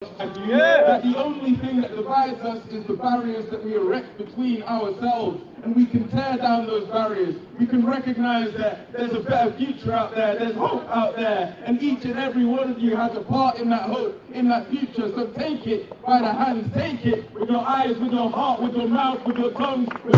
That the only thing that divides us is the barriers that we erect between ourselves, and we can tear down those barriers. We can recognize that there's a better future out there, there's hope out there, and each and every one of you has a part in that hope, in that future. So take it by the hands, take it with your eyes, with your heart, with your mouth, with your tongues, with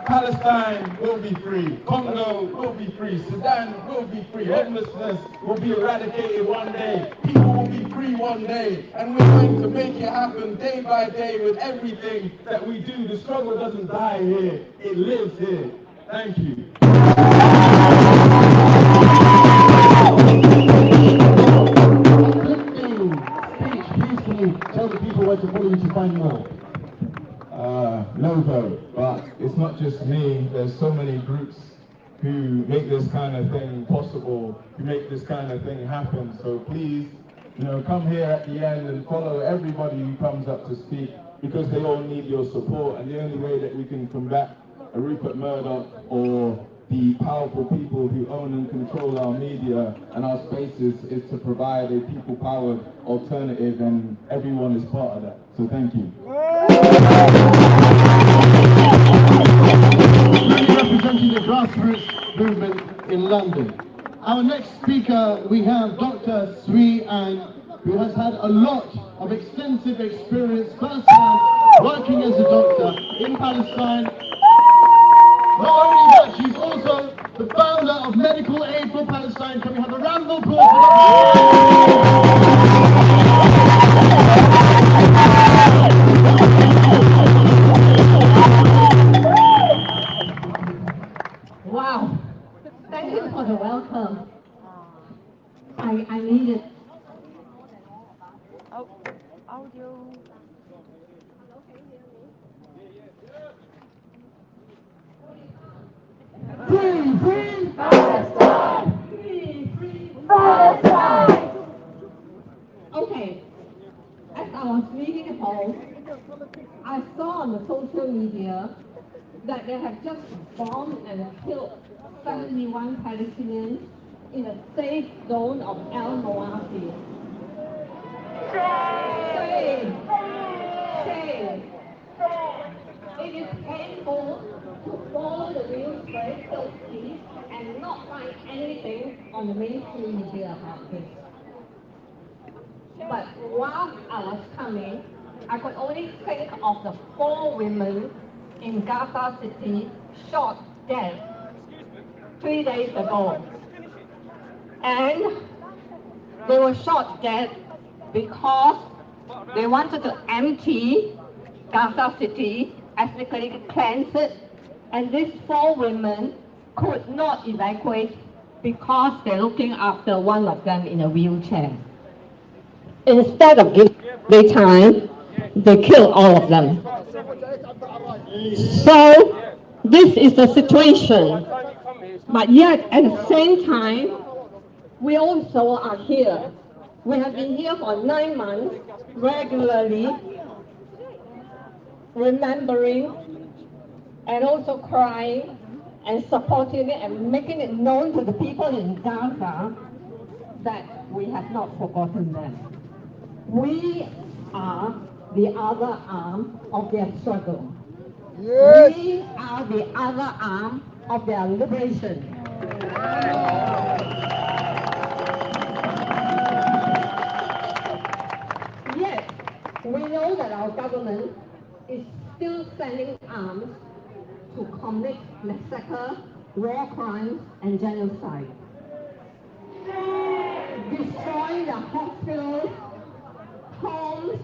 Palestine will be free. Congo will be free. Sudan will be free. Homelessness will be eradicated one day. People will be free one day. And we're going to make it happen day by day with everything that we do. The struggle doesn't die here. It lives here. Thank you. Please can you tell the people where to follow you to find more? No vote, but it's not just me. There's so many groups who make this kind of thing possible, who make this kind of thing happen. So please, come here at the end and follow everybody who comes up to speak, because they all need your support. And the only way that we can combat a Rupert Murdoch or the powerful people who own and control our media and our spaces is to provide a people-powered alternative, and everyone is part of that. So thank you. Representing the grassroots movement in London. Our next speaker, we have Dr. Sri Ann, who has had a lot of extensive experience firsthand working as a doctor in Palestine. Not only that, she's also the founder of Medical Aid for Palestine. Can we have a round of applause for Dr. Wow, thank you for the welcome. I need it. Audio. Free Palestine! Free Palestine! Okay, as I was reading home, I saw on the social media that they have just bombed and killed 71 Palestinians in a safe zone of Al-Mawasi. Shame! Shame! It is painful to follow the news very closely and not find anything on the mainstream media about this. But while I was coming, I could only think of the 4 women in Gaza City shot dead 3 days ago. And they were shot dead because they wanted to empty Gaza City, ethnically cleanse it, and these 4 women could not evacuate because they're looking after one of them in a wheelchair. Instead of giving them time, they killed all of them. So this is the situation. But yet at the same time, we also are here. We have been here for 9 months, regularly remembering and also crying and supporting it and making it known to the people in Gaza that we have not forgotten them. We are the other arm of their struggle. Yes. We are the other arm of their liberation. Yet, we know that our government is still sending arms to commit massacre, war crimes, and genocide. Destroying the hospitals, homes,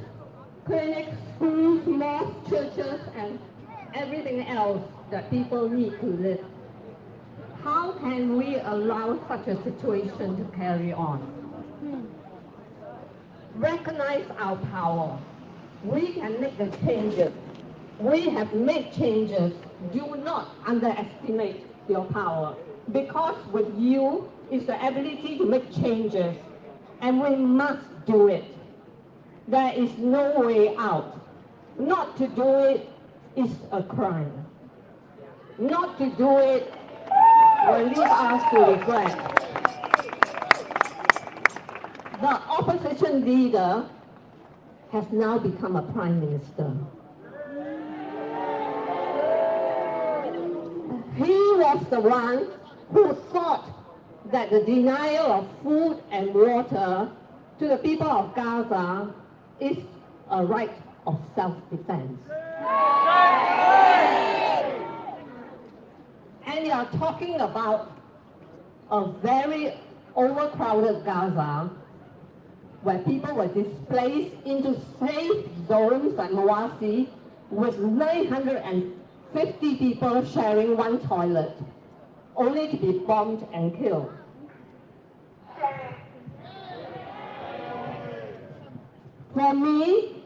clinics, schools, mosques, churches, and everything else that people need to live. How can we allow such a situation to carry on? Recognize our power. We can make the changes. We have made changes. Do not underestimate your power. Because with you is the ability to make changes. And we must do it. There is no way out. Not to do it is a crime. Not to do it will lead us to regret. opposition leader has now become a prime minister. He was the one who thought that the denial of food and water to the people of Gaza is a right of self-defense. And you are talking about a very overcrowded Gaza where people were displaced into safe zones like Mawasi with 950 people sharing one toilet, only to be bombed and killed. For me,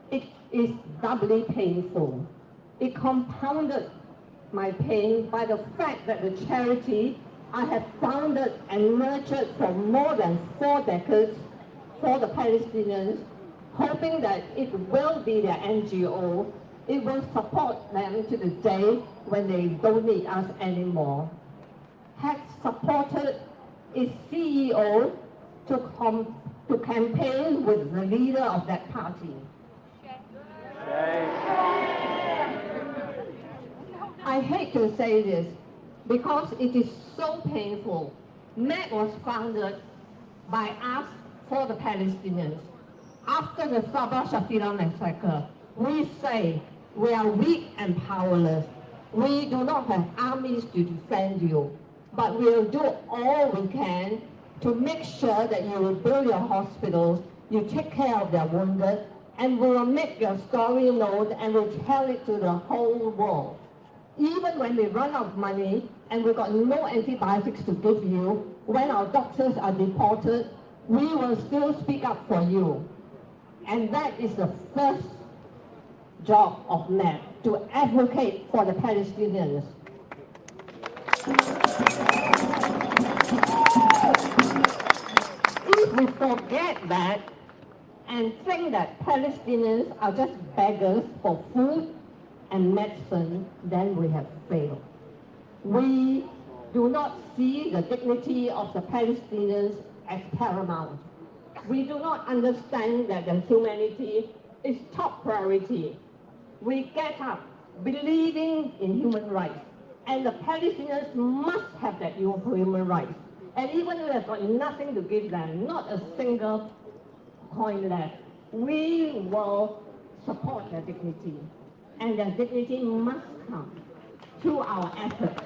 it is doubly painful. It compounded my pain by the fact that the charity I have founded and nurtured for more than 4 decades for the Palestinians, hoping that it will be their NGO, it will support them to the day when they don't need us anymore, had supported its CEO to campaign with the leader of that party. I hate to say this because it is so painful. MED was founded by us for the Palestinians. After the Sabra Shatila massacre, we say we are weak and powerless. We do not have armies to defend you, but we will do all we can to make sure that you will build your hospitals, you take care of their wounded, and we will make your story known and will tell it to the whole world. Even when we run out of money and we've got no antibiotics to give you, when our doctors are deported, we will still speak up for you. And that is the first job of MED, to advocate for the Palestinians. If we forget that and think that Palestinians are just beggars for food and medicine, then we have failed. We do not see the dignity of the Palestinians as paramount. We do not understand that their humanity is top priority. We get up believing in human rights, and the Palestinians must have that human rights. And even if we have got nothing to give them, not a single coin left, we will support their dignity. And their dignity must come through our efforts.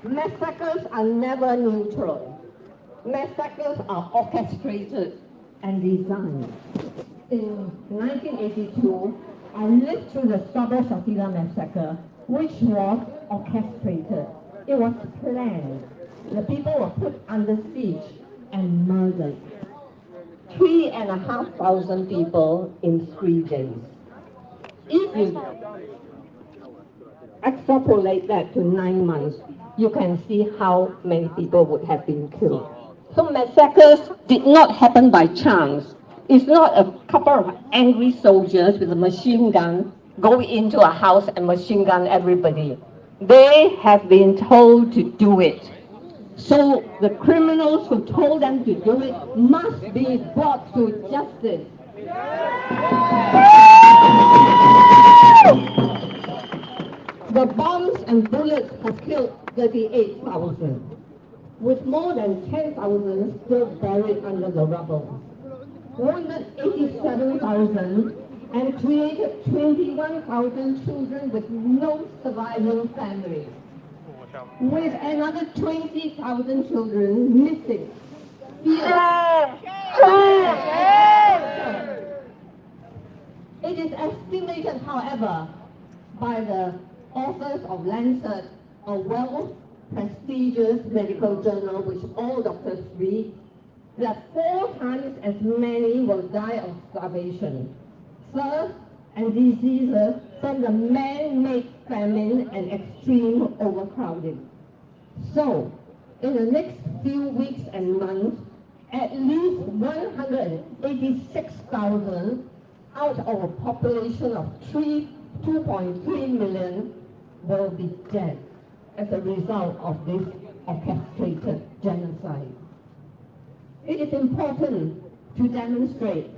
Massacres are never neutral. Massacres are orchestrated and designed. In 1982, I lived through the Sabra Shatila massacre, which was orchestrated. It was planned. The people were put under siege and murdered. 3,500 people in 3 days. If you extrapolate that to 9 months, you can see how many people would have been killed. So massacres did not happen by chance. It's not a couple of angry soldiers with a machine gun go into a house and machine gun everybody. They have been told to do it. So the criminals who told them to do it must be brought to justice. The bombs and bullets have killed 38,000, with more than 10,000 still buried under the rubble. Wounded 87,000 and created 21,000 children with no surviving family, with another 20,000 children missing. It is estimated, however, by the authors of Lancet, a well-prestigious medical journal which all doctors read, that 4 times as many will die of starvation, thirst, and diseases from the man-made famine and extreme overcrowding. So, in the next few weeks and months, at least 186,000 out of a population of 2.3 million will be dead as a result of this orchestrated genocide. It is important to demonstrate.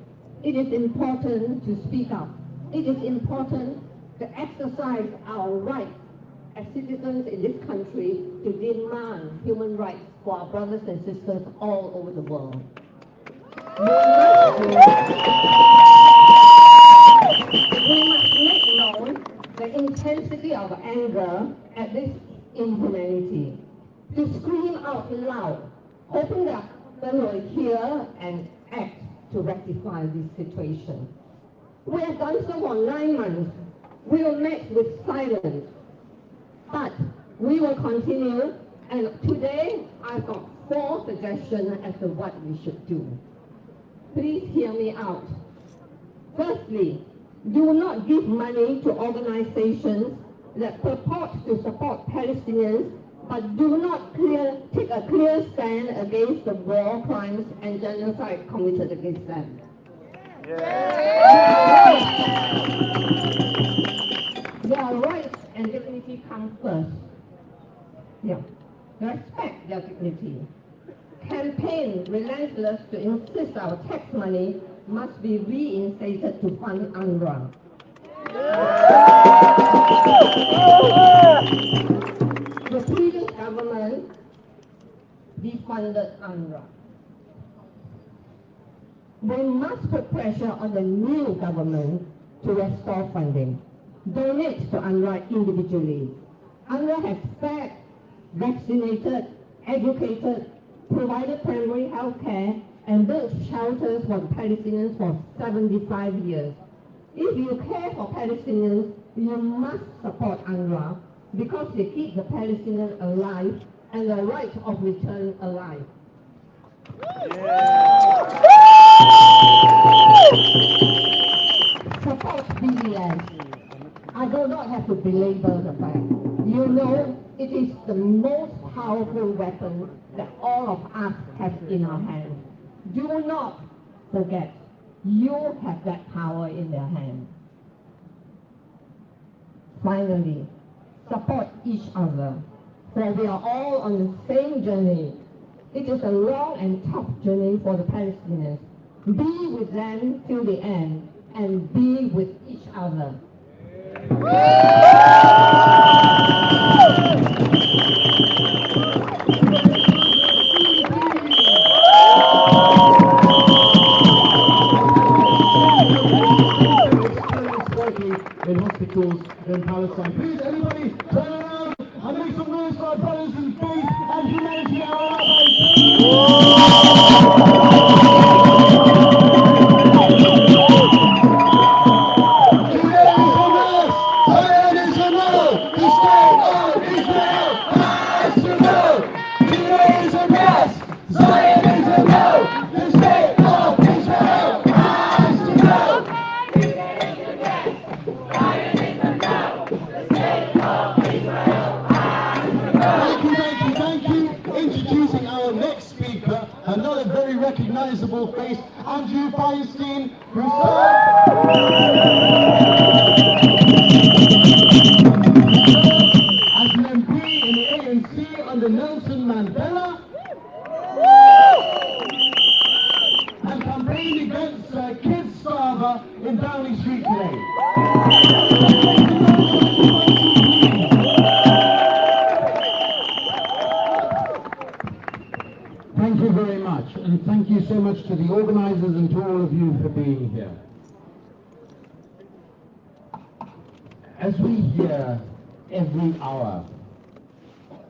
It is important to speak up. It is important to exercise our rights as citizens in this country to demand human rights for our brothers and sisters all over the world. We must make known the intensity of anger at this inhumanity, to scream out loud, hoping that people will hear and act to rectify this situation. We have done so for 9 months. We were met with silence, but we will continue, and today I've got 4 suggestions as to what we should do. Please hear me out. Firstly, do not give money to organizations that purport to support Palestinians but do not take a clear stand against the war crimes and genocide committed against them. Their rights and dignity come first. Respect their dignity. Campaign relentless to insist our tax money must be reinstated to fund UNRWA. The previous government defunded UNRWA. We must put pressure on the new government to restore funding. Donate to UNRWA individually. UNRWA has fed, vaccinated, educated, provided primary health care, and built shelters for Palestinians for 75 years. If you care for Palestinians, you must support UNRWA because they keep the Palestinians alive and the right of return alive. Support BDS. I do not have to belabor the fact. You know, it is the most powerful weapon that all of us have in our hands. Do not forget, you have that power in their hands. Finally, support each other, for we are all on the same journey. It is a long and tough journey for the Palestinians. Be with them till the end, and be with each other. In hospitals in Palestine. Please, everybody, turn around and make some noise for our brothers in faith and humanity, our allies. Another very recognizable face, Andrew Feinstein, who served as an MP in the ANC under Nelson Mandela, and campaigned against Kids Starver in Downing Street today. Thank you very much, and thank you so much to the organizers and to all of you for being here. As we hear every hour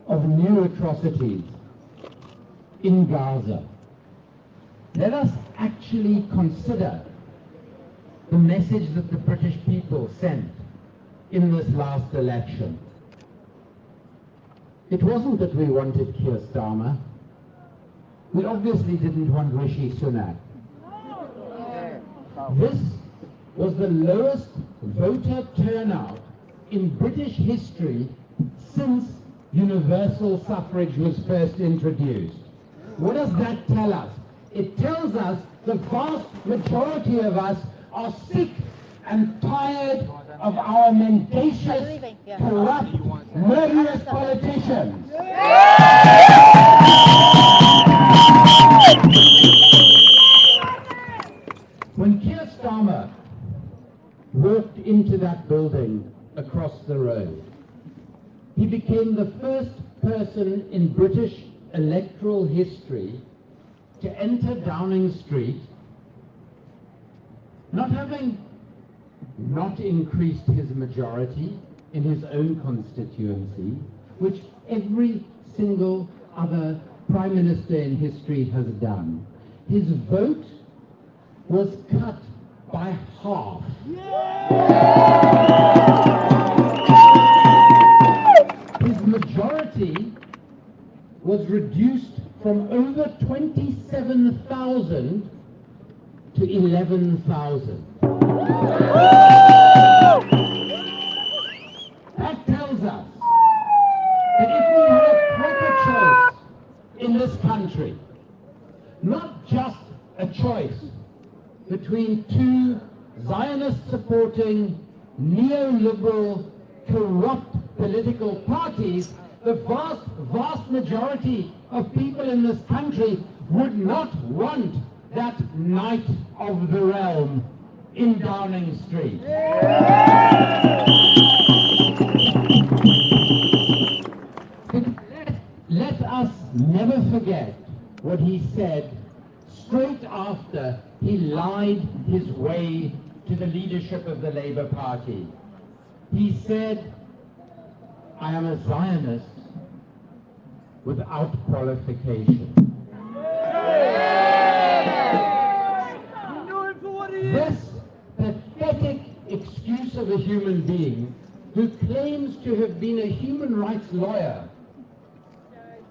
of new atrocities in Gaza, let us actually consider the message that the British people sent in this last election. It wasn't that we wanted Keir Starmer. We obviously didn't want Rishi Sunak. This was the lowest voter turnout in British history since universal suffrage was first introduced. What does that tell us? It tells us the vast majority of us are sick and tired of our mendacious, corrupt, murderous politicians. building across the road. He became the first person in British electoral history to enter Downing Street, not having not increased his majority in his own constituency, which every single other Prime Minister in history has done. His vote was cut by half. His majority was reduced from over 27,000 to 11,000. That tells us that if we had a proper choice in this country, not just a choice between two Zionist-supporting, neoliberal, corrupt political parties, the vast majority of people in this country would not want that Knight of the Realm in Downing Street. Let us never forget what he said straight after he lied his way to the leadership of the Labour Party. He said, "I am a Zionist without qualification." This pathetic excuse of a human being who claims to have been a human rights lawyer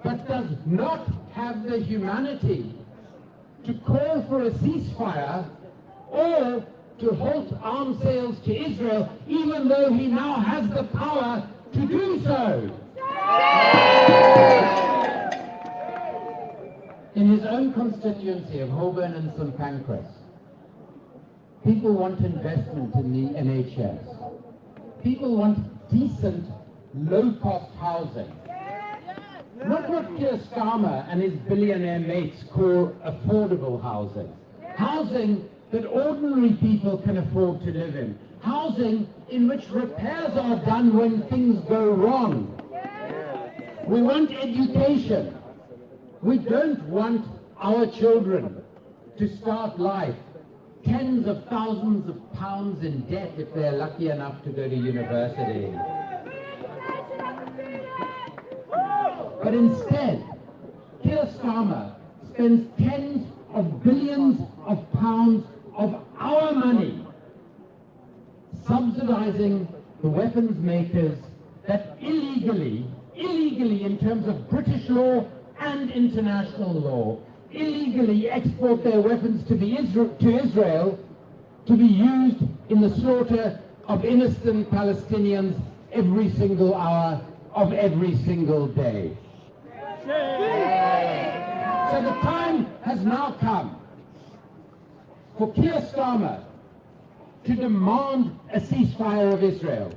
but does not have the humanity to call for a ceasefire or to halt arms sales to Israel, even though he now has the power to do so. In his own constituency of Holborn and St Pancras, people want investment in the NHS. People want decent, low-cost housing. Not what Keir Starmer and his billionaire mates call affordable housing. Housing that ordinary people can afford to live in. Housing in which repairs are done when things go wrong. We want education. We don't want our children to start life tens of thousands of pounds in debt if they're lucky enough to go to university. But instead, Keir Starmer spends tens of billions of pounds of our money subsidizing the weapons makers that illegally in terms of British law and international law, illegally export their weapons to Israel to be used in the slaughter of innocent Palestinians every single hour of every single day. So the time has now come for Keir Starmer to demand a ceasefire of Israel,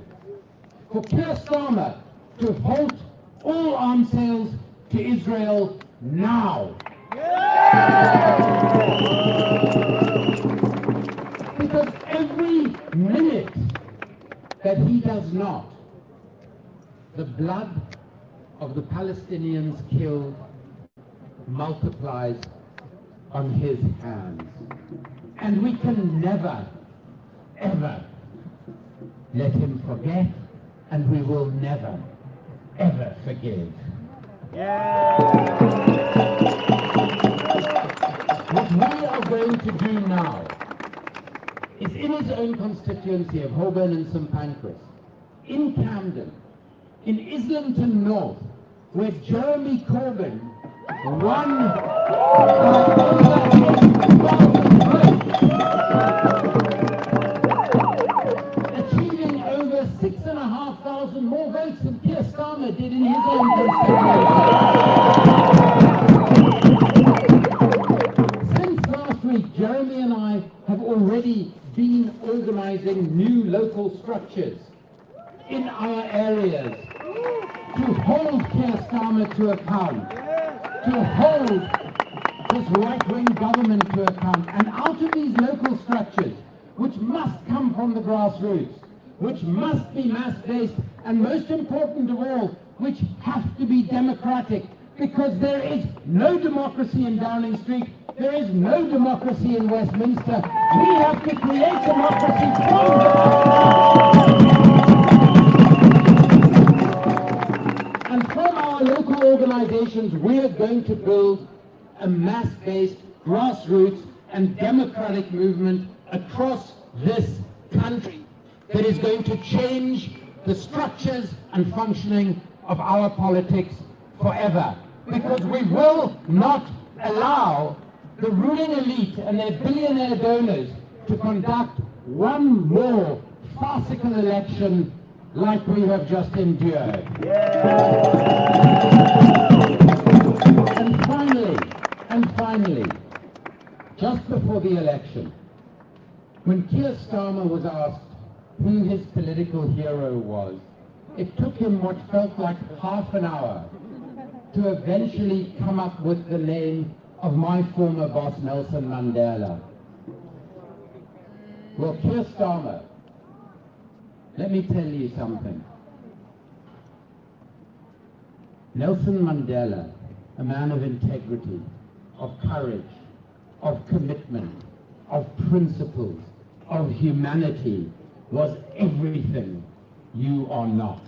for Keir Starmer to halt all arms sales to Israel now. Because every minute that he does not, the blood of the Palestinians killed multiplies on his hands. And we can never, ever let him forget, and we will never, ever forgive. What we are going to do now is in his own constituency of Holborn and St Pancras, in Camden, in Islington North, where Jeremy Corbyn won by over 8,000 votes, achieving over 6,500 more votes than Keir Starmer did in his own constituency. Since last week, Jeremy and I have already been organizing new local structures in our areas to hold Keir Starmer to account, to hold this right-wing government to account. And out of these local structures, which must come from the grassroots, which must be mass-based, and most important of all, which have to be democratic, because there is no democracy in Downing Street, there is no democracy in Westminster. We have to create democracy from the and from our local organizations, we are going to build a mass-based, grassroots and democratic movement across this country that is going to change the structures and functioning of our politics forever. Because we will not allow the ruling elite and their billionaire donors to conduct one more farcical election like we have just endured. And finally, just before the election, when Keir Starmer was asked who his political hero was, it took him what felt like half an hour to eventually come up with the name of my former boss, Nelson Mandela. Well, Keir Starmer, let me tell you something. Nelson Mandela, a man of integrity, of courage, of commitment, of principles, of humanity, was everything you are not.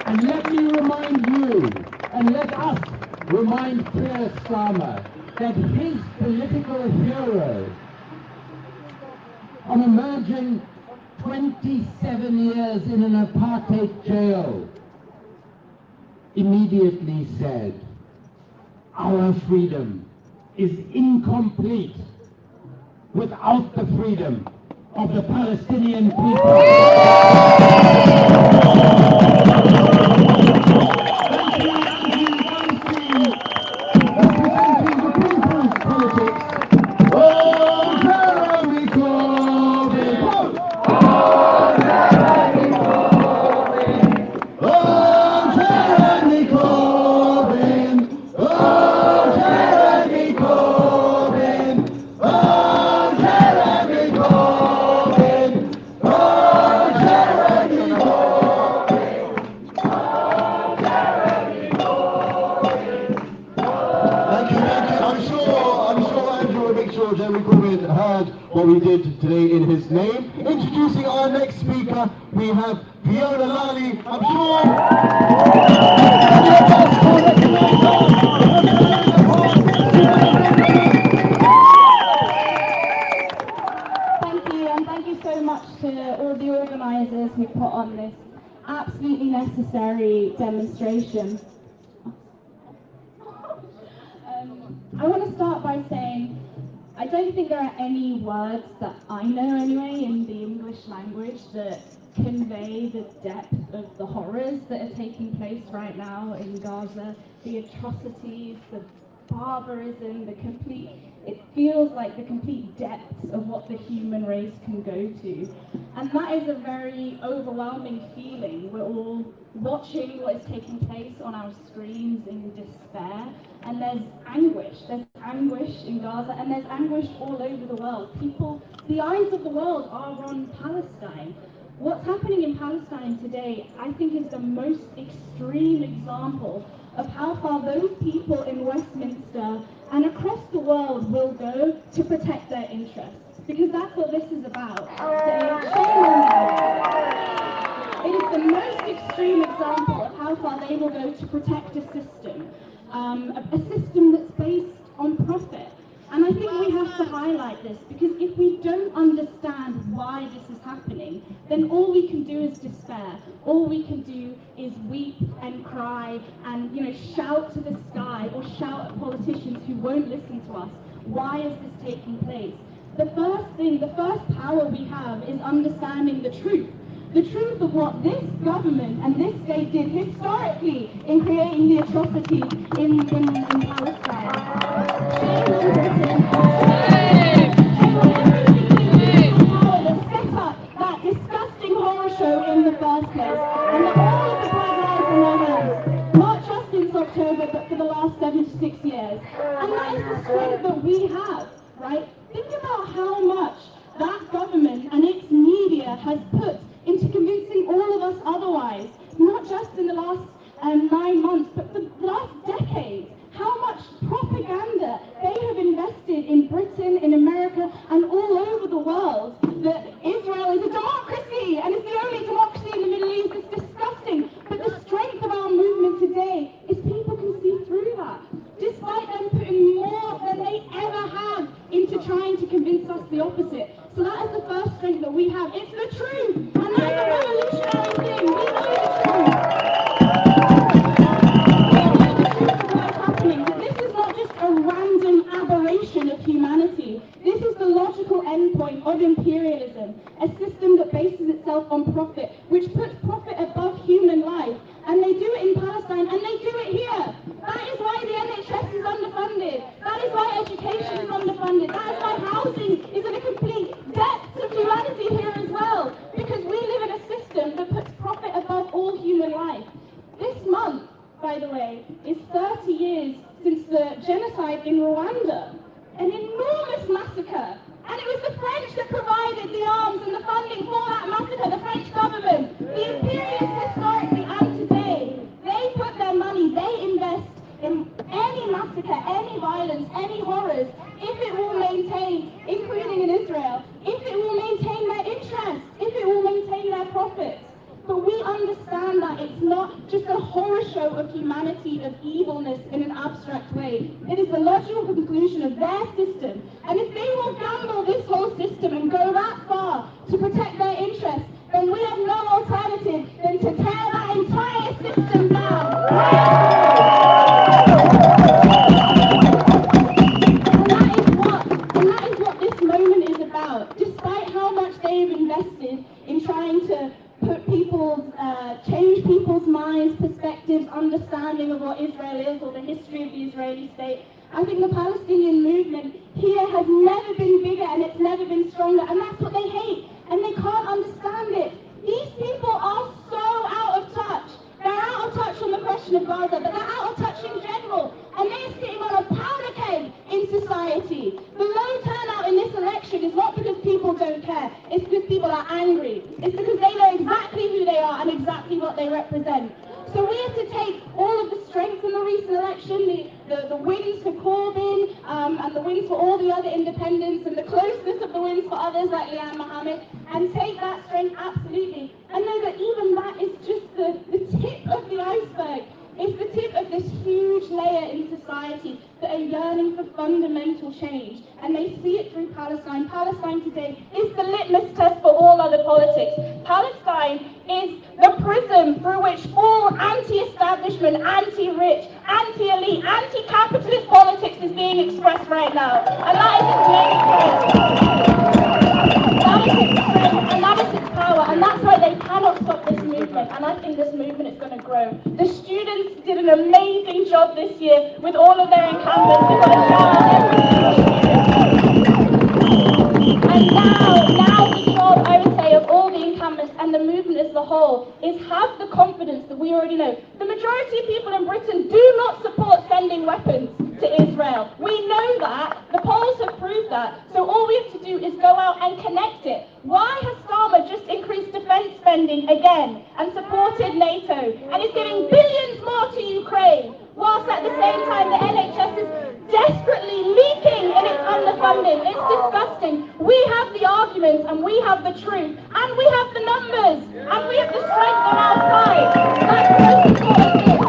And let me remind you, and let us remind Keir Starmer that his political hero, on emerging 27 years in an apartheid jail, immediately said, "Our freedom is incomplete without the freedom of the Palestinian people." Representing the people's politics, Jeremy Corbyn! Jeremy Corbyn! Jeremy Corbyn! Jeremy Corbyn! Jeremy Thank you. I'm sure Andrew will make sure Jeremy Corbyn heard what we did today in his name. Introducing our next speaker, we have Fiona Lally. I'm sure. Thank you, and thank you so much to all the organisers who put on this absolutely necessary demonstration. I want to start by saying I don't think there are any words that I know anyway in the English language that convey the depth of the horrors that are taking place right now in Gaza, the atrocities, the barbarism, it feels like the complete depths of what the human race can go to. And that is a very overwhelming feeling. We're all watching what is taking place on our screens in despair, and there's anguish in Gaza, and there's anguish all over the world. The eyes of the world are on Palestine. What's happening in Palestine today, I think, is the most extreme example of how far those people in Westminster and across the world will go to protect their interests. Because that's what this is about. It is the most extreme example of how far they will go to protect a system that's based on profit. And I think we have to highlight this, because if we don't understand why this is happening, then all we can do is despair. All we can do is weep and cry and, shout to the sky or shout at politicians who won't listen to us. Why is this taking place? The first power we have is understanding the truth. The truth of what this government and this state did historically in creating the atrocities in Palestine. That set up that disgusting horror show in the first place, and that all of the black lives in their hands, not just since October, but for the last 76 years. And that is the strength that we have, right? Think about how much that government and its media has put into convincing all of us otherwise, not just in the last 9 months, but the last decade. How much propaganda they have invested in Britain, in America, and all over the world that Israel is a democracy and it's the only democracy in the Middle East. It's disgusting. But the strength of our movement today is people can see through that. Despite them putting more than they ever have into trying to convince us the opposite. So that is the first strength that we have. It's the truth. And that's a revolutionary thing. We know the truth. A random aberration of humanity. This is the logical endpoint of imperialism, a system that bases itself on profit, which puts profit above human life. And they do it in Palestine, and they do it here. That is why the NHS is underfunded. That is why education is underfunded. That is why housing is in a complete depth of humanity here as well. Because we live in a system that puts profit above all human life. This month, by the way, is 30 years since the genocide in Rwanda, an enormous massacre. And it was the French that provided the arms and the funding for that massacre, the French government. The imperialists historically and today, they put their money, they invest in any massacre, any violence, any horrors, if it will maintain, including in Israel, if it will maintain their interests, if it will maintain their profits. But we understand that it's not just a horror show of humanity, of evilness in an abstract way. It is the logical conclusion of their system. And if they will gamble this whole system and go that far to protect their interests, then we have no alternative than to tear that entire system down. And that is what this moment is about. Despite how much they've invested in trying to change people's minds, perspectives, understanding of what Israel is or the history of the Israeli state. I think the Palestinian movement here has never been bigger and it's never been stronger, and that's what they hate, and they can't understand it. These people are so out of touch. They're out of touch on the question of Gaza, but they're out of touch in general, and they're sitting on a powder keg in society. The low turnout in this election is not because people don't care, it's because people are angry. It's because they know exactly who they are and exactly what they represent. So we have to take all of the strength from the recent election, the wins for Corbyn, and the wins for all the other independents, and the closeness of the wins for others like Liam Mohammed, and take that strength absolutely. And know that even that is just the tip of the iceberg. It's the tip of this huge layer in society that are yearning for fundamental change. And they see it through Palestine. Palestine today is the litmus test for all other politics. Palestine is the prism through which all anti-establishment, anti-rich, anti-elite, anti-capitalist politics is being expressed right now. And that is its main strength. That is its strength, and that is its power. And that's why they cannot stop this movement. And I think this movement is going to grow. The students did an amazing job this year with all of their incumbents. They've got a shout out and now the job, I would say, of all the incumbents and the movement as a whole is have the confidence that we already know. The majority of people in Britain do not support sending weapons to Israel. We know that. The polls have proved that. So all we have to do is go out and connect it. Why has Statmer just increased defense spending again and supported NATO and is giving billions more to Ukraine, whilst at the same time the NHS is desperately leaking in its underfunding? It's disgusting. We have the arguments and we have the truth and we have the numbers and we have the strength on our side. That's the most important thing.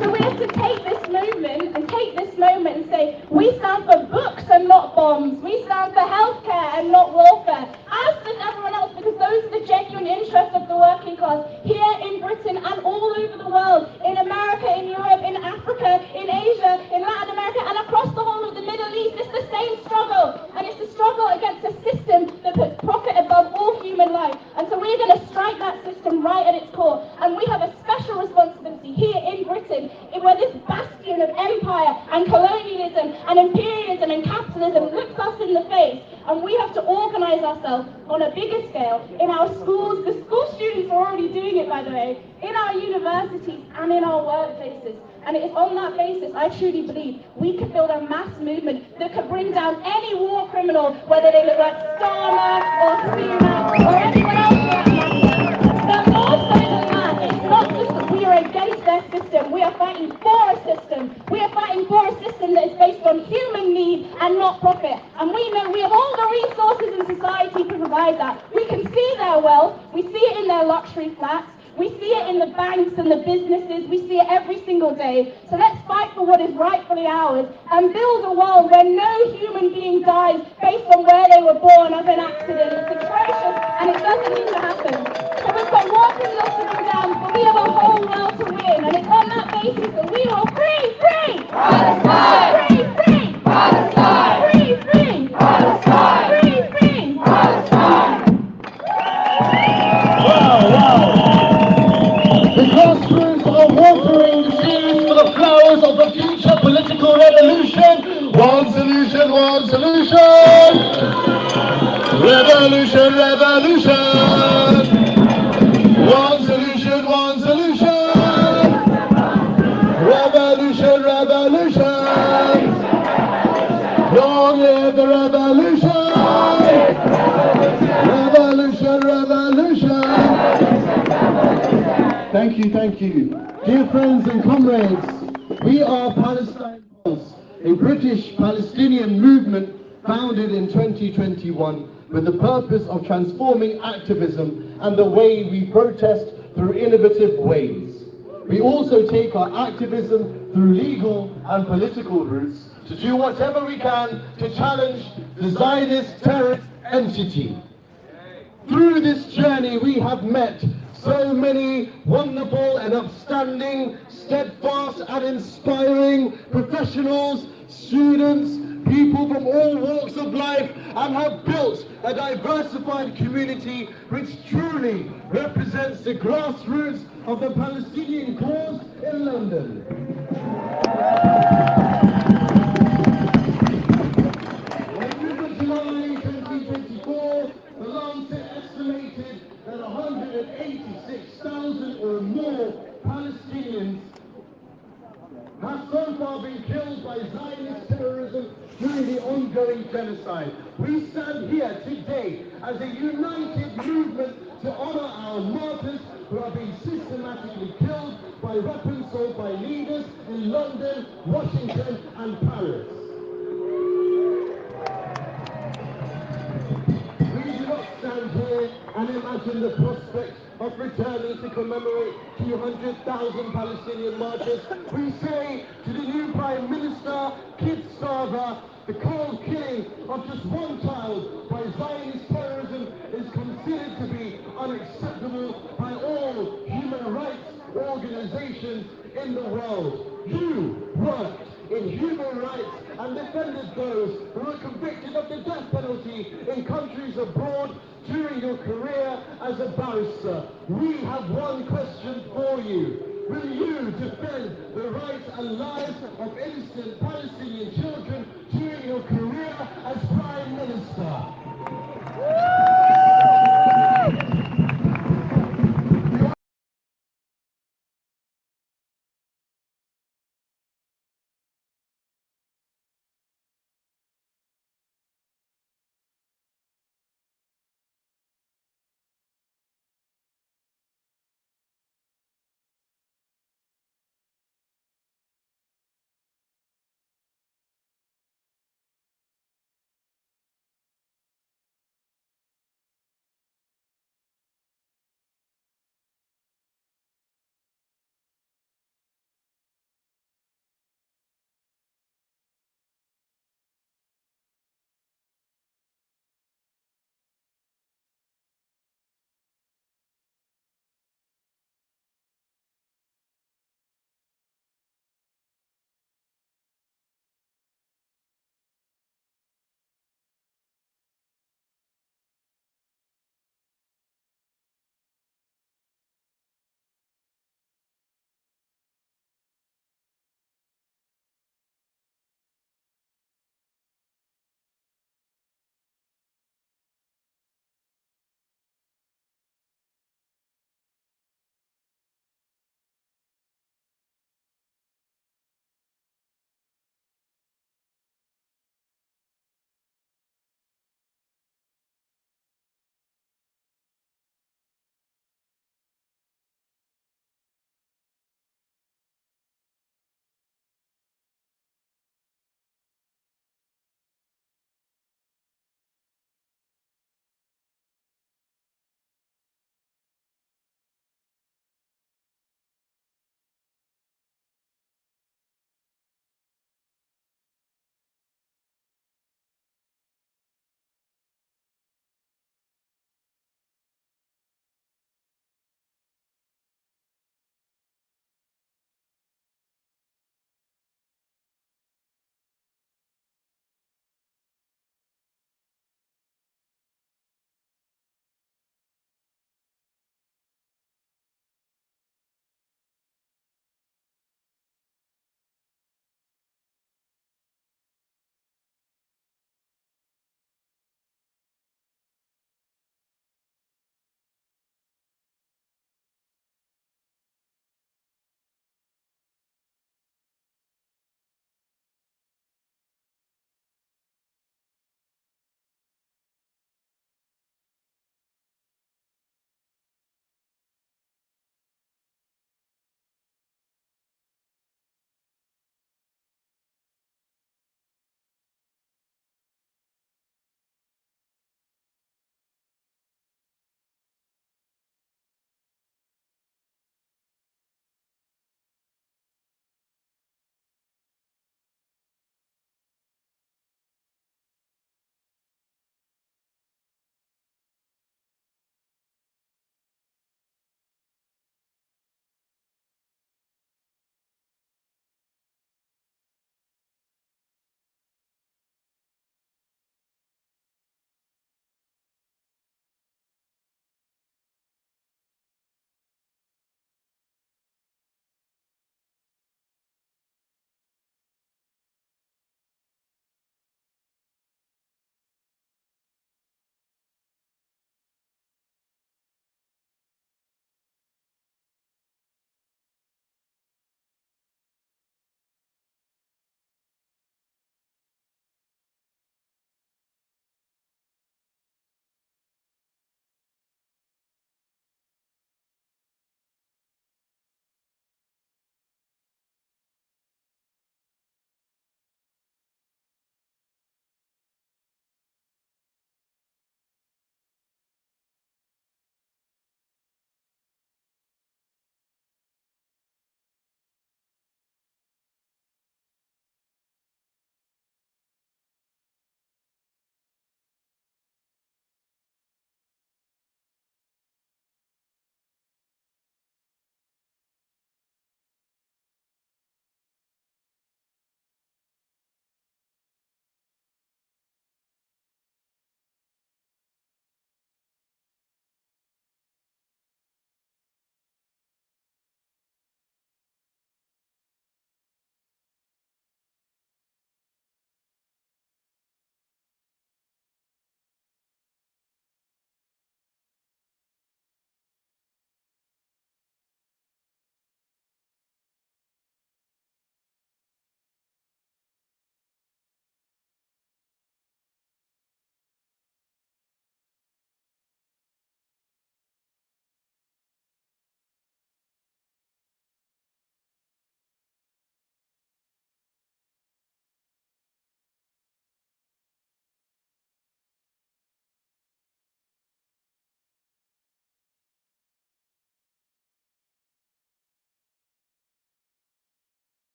So we have to take this movement and take this moment and say, we stand for books and not bombs. We stand for healthcare and not warfare. As does everyone else, because those are the genuine interests of the working class here in Britain and all over the world, in America, in Europe, in Africa, in Asia, in Latin America, and across the whole of the Middle East. It's the same struggle, and it's a struggle against a system that puts profit above all human life. And so we're going to strike that system right at its core, and we have a special responsibility here in Britain, where this bastion of empire and colonialism and imperialism and capitalism looks us in the face, and we have to to organise ourselves on a bigger scale in our schools. The school students are already doing it, by the way, in our universities and in our workplaces. And it is on that basis, I truly believe, we can build a mass movement that could bring down any war criminal, whether they look like Stanmer or Sunak or anyone else for that matter. But more so than that, it's not just that we are against their system, we are fighting for a system. We are fighting for a system that is based on human need and not profit. And we know we have all the resources in society to provide that. We can see their wealth, we see it in their luxury flats, we see it in the banks and the businesses, we see it every single day. So let's fight for what is rightfully ours and build a world where no human being dies based on where they were born as an accident. It's atrocious and it doesn't need to happen. So we've got war criminals to bring down, but we have a whole world to win. And it's on that basis that we will free Palestine! Free Palestine! Free Palestine! Free Palestine! The grassroots are watering the seeds for the flowers of the future political revolution. One solution, one solution. Revolution, revolution. One solution, one solution. Revolution, revolution. Long live the revolution. Revolution, revolution. Thank you, thank you. Dear friends and comrades, we are Palestine Pulse, a British Palestinian movement founded in 2021 with the purpose of transforming activism and the way we protest through innovative ways. We also take our activism through legal and political routes to do whatever we can to challenge the Zionist terrorist entity. Through this journey we have met so many wonderful and upstanding, steadfast and inspiring professionals, students, people from all walks of life, and have built a diversified community which truly represents the grassroots of the Palestinian cause in London. On July 2024, the Lancet estimated that 186,000 or more Palestinians have so far been killed by Zionist terrorism during the ongoing genocide. We stand here today as a united movement to honor our martyrs who are being systematically killed by weapons sold by leaders in London, Washington and Paris. We do not stand here and imagine the prospect of returning to commemorate 200,000 Palestinian martyrs. We say to the new Prime Minister, Kid Starver, the cold killing of just one child by Zionist terrorism is considered to be unacceptable by all human rights organizations in the world. You worked in human rights and defended those who were convicted of the death penalty in countries abroad during your career as a barrister. We have one question for you. Will you defend the rights and lives of innocent Palestinian children during your career as Prime Minister?